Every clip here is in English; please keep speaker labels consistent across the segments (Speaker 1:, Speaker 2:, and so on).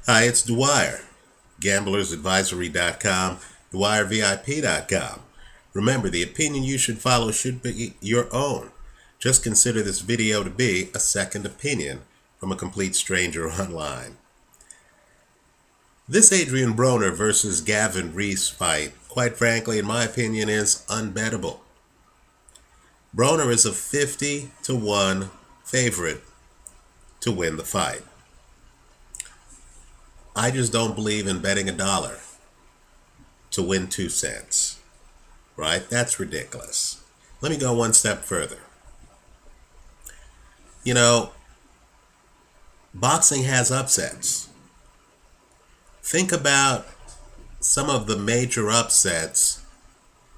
Speaker 1: Hi, it's Dwyer, gamblersadvisory.com, dwyervip.com. Remember, the opinion you should follow should be your own. Just consider this video to be a second opinion from a complete stranger online. This Adrien Broner versus Gavin Rees fight, quite frankly, in my opinion, is unbettable. Broner is a 50-1 favorite to win the fight. I just don't believe in betting $1 to win 2 cents, right? That's ridiculous. Let me go one step further. You know, boxing has upsets. Think about some of the major upsets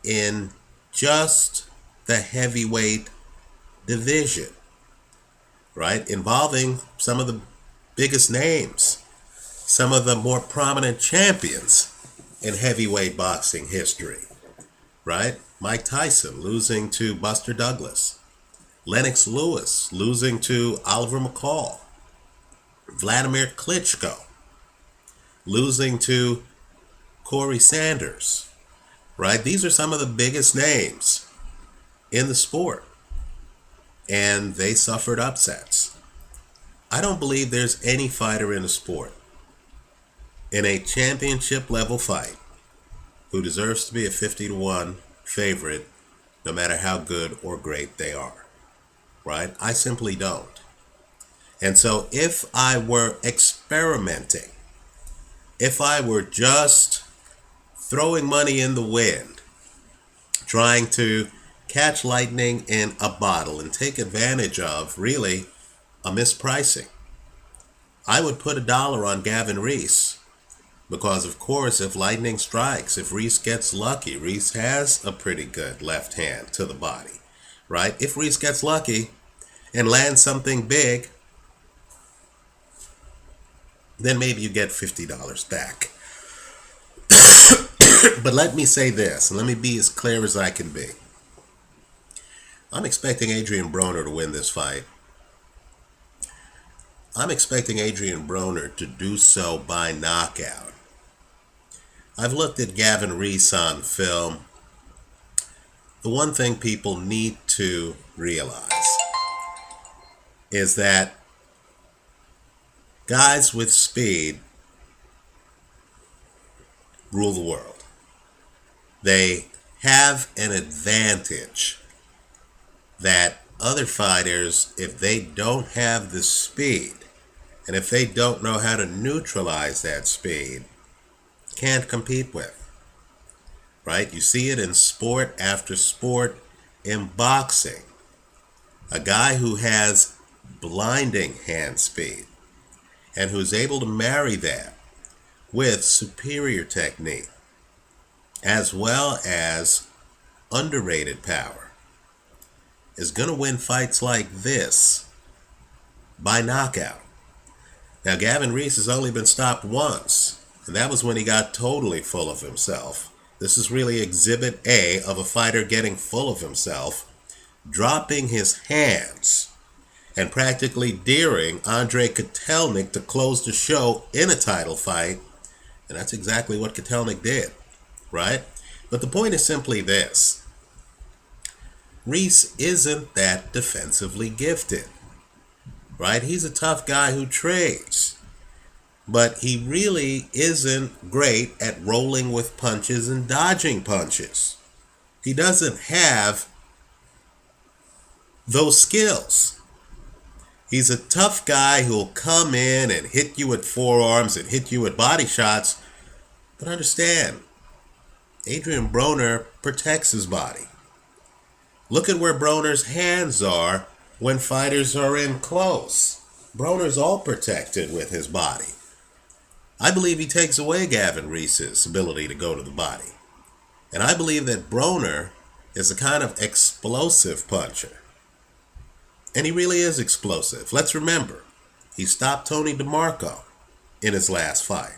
Speaker 1: in just the heavyweight division, right? Involving some of the biggest names, some of the more prominent champions in heavyweight boxing history, right? Mike Tyson losing to Buster Douglas, Lennox Lewis losing to Oliver McCall, Vladimir Klitschko losing to Corey Sanders, right? These are some of the biggest names in the sport, and they suffered upsets. I don't believe there's any fighter in the sport in a championship level fight who deserves to be a 50-1 favorite, no matter how good or great they are, right? I simply don't. And so if I were experimenting, if I were just throwing money in the wind, trying to catch lightning in a bottle and take advantage of really a mispricing, I would put $1 on Gavin Rees. Because, of course, if lightning strikes, if Rees gets lucky, Rees has a pretty good left hand to the body, right? If Rees gets lucky and lands something big, then maybe you get $50 back. But let me say this, and let me be as clear as I can be. I'm expecting Adrien Broner to win this fight. I'm expecting Adrien Broner to do so by knockout. I've looked at Gavin Rees on film. The one thing people need to realize is that guys with speed rule the world. They have an advantage that other fighters, if they don't have the speed, and if they don't know how to neutralize that speed, can't compete with, right? You see it in sport after sport. In boxing, a guy who has blinding hand speed and who's able to marry that with superior technique as well as underrated power is going to win fights like this by knockout. Now, Gavin Rees has only been stopped once, and that was when he got totally full of himself. This is really exhibit A of a fighter getting full of himself, dropping his hands, and practically daring Andre Kotelnik to close the show in a title fight. And that's exactly what Kotelnik did, right? But the point is simply this. Rees isn't that defensively gifted, right? He's a tough guy who trades. But he really isn't great at rolling with punches and dodging punches. He doesn't have those skills. He's a tough guy who'll come in and hit you with forearms and hit you with body shots. But understand, Adrien Broner protects his body. Look at where Broner's hands are when fighters are in close. Broner's all protected with his body. I believe he takes away Gavin Rees' ability to go to the body. And I believe that Broner is a kind of explosive puncher. And he really is explosive. Let's remember, he stopped Tony DeMarco in his last fight,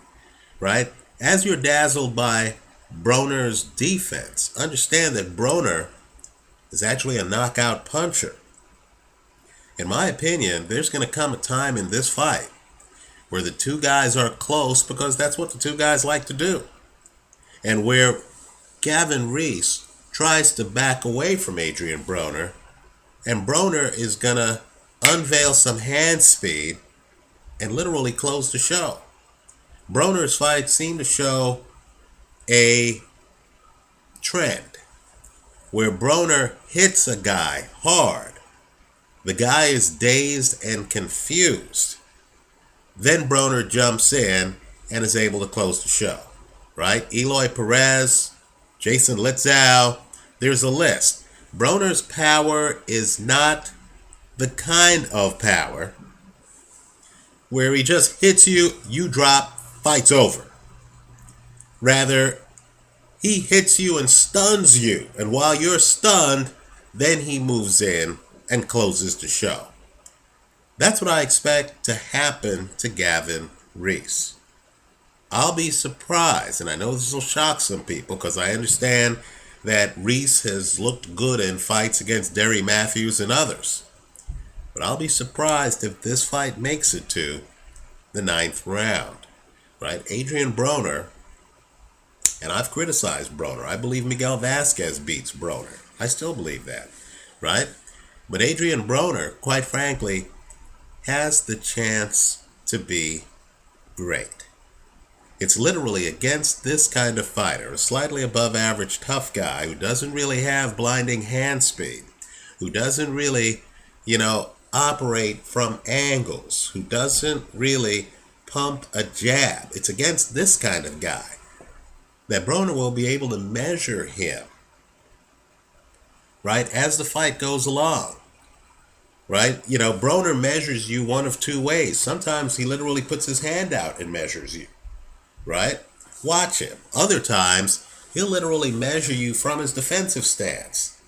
Speaker 1: right? As you're dazzled by Broner's defense, understand that Broner is actually a knockout puncher. In my opinion, there's going to come a time in this fight where the two guys are close because that's what the two guys like to do, and where Gavin Rees tries to back away from Adrien Broner, and Broner is going to unveil some hand speed and literally close the show. Broner's fights seem to show a trend where Broner hits a guy hard. The guy is dazed and confused. Then Broner jumps in and is able to close the show. Right? Eloy Perez, Jason Litzow, there's a list. Broner's power is not the kind of power where he just hits you, you drop, fight's over. Rather, he hits you and stuns you. And while you're stunned, then he moves in and closes the show. That's what I expect to happen to Gavin Rees. I'll be surprised, and I know this will shock some people because I understand that Rees has looked good in fights against Derry Matthews and others. But I'll be surprised if this fight makes it to the 9th round. Right? Adrien Broner, and I've criticized Broner. I believe Miguel Vasquez beats Broner. I still believe that. Right? But Adrien Broner, quite frankly, has the chance to be great. It's literally against this kind of fighter, a slightly above average tough guy who doesn't really have blinding hand speed, who doesn't really, operate from angles, who doesn't really pump a jab. It's against this kind of guy that Broner will be able to measure him, right, as the fight goes along. Right? Broner measures you one of two ways. Sometimes he literally puts his hand out and measures you. Right? Watch him. Other times, he'll literally measure you from his defensive stance.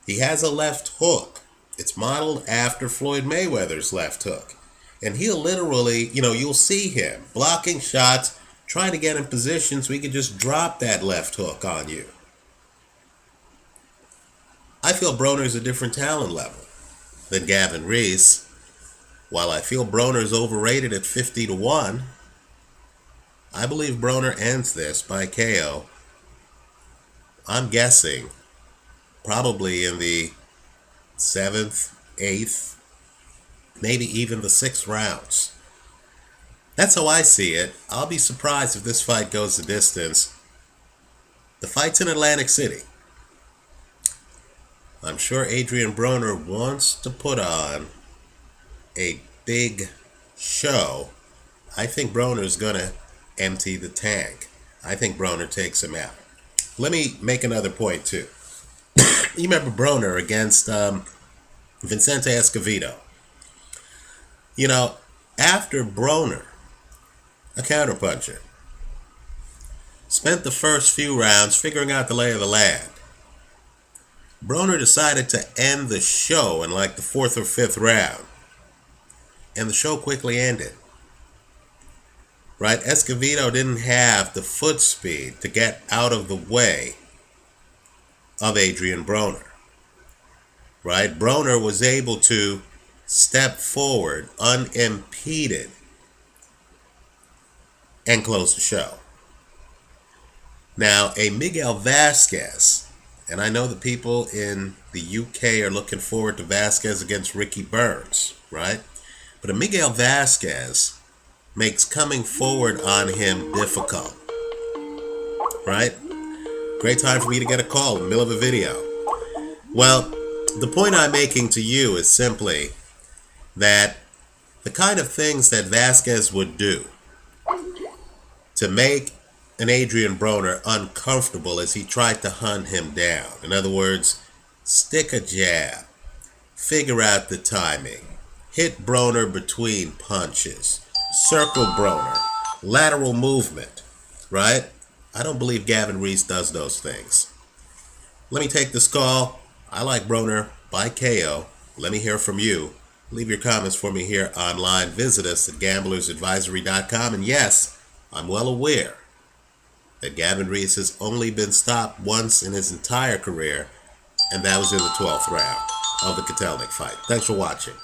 Speaker 1: He has a left hook. It's modeled after Floyd Mayweather's left hook. And he'll literally, you'll see him blocking shots, trying to get in position so he can just drop that left hook on you. I feel Broner's a different talent level than Gavin Rees. While I feel Broner's overrated at 50-1, I believe Broner ends this by KO. I'm guessing probably in the 7th, 8th, maybe even the 6th rounds. That's how I see it. I'll be surprised if this fight goes the distance. The fight's in Atlantic City. I'm sure Adrien Broner wants to put on a big show. I think Broner's going to empty the tank. I think Broner takes him out. Let me make another point too. You remember Broner against Vicente Escovedo. After Broner, a counterpuncher, spent the first few rounds figuring out the lay of the land, Broner decided to end the show in like the 4th or 5th round. And the show quickly ended. Right? Escovedo didn't have the foot speed to get out of the way of Adrien Broner. Right? Broner was able to step forward unimpeded and close the show. Now, a Miguel Vasquez, and I know that people in the UK are looking forward to Vasquez against Ricky Burns, right? But a Miguel Vasquez makes coming forward on him difficult, right? Great time for me to get a call in the middle of a video. Well, the point I'm making to you is simply that the kind of things that Vasquez would do to make an Adrien Broner uncomfortable as he tried to hunt him down. In other words, stick a jab, figure out the timing, hit Broner between punches, circle Broner, lateral movement, right? I don't believe Gavin Rees does those things. Let me take this call. I like Broner by KO. Let me hear from you. Leave your comments for me here online. Visit us at gamblersadvisory.com. And yes, I'm well aware that Gavin Rees has only been stopped once in his entire career, and that was in the 12th round of the Kotelnik fight. Thanks for watching.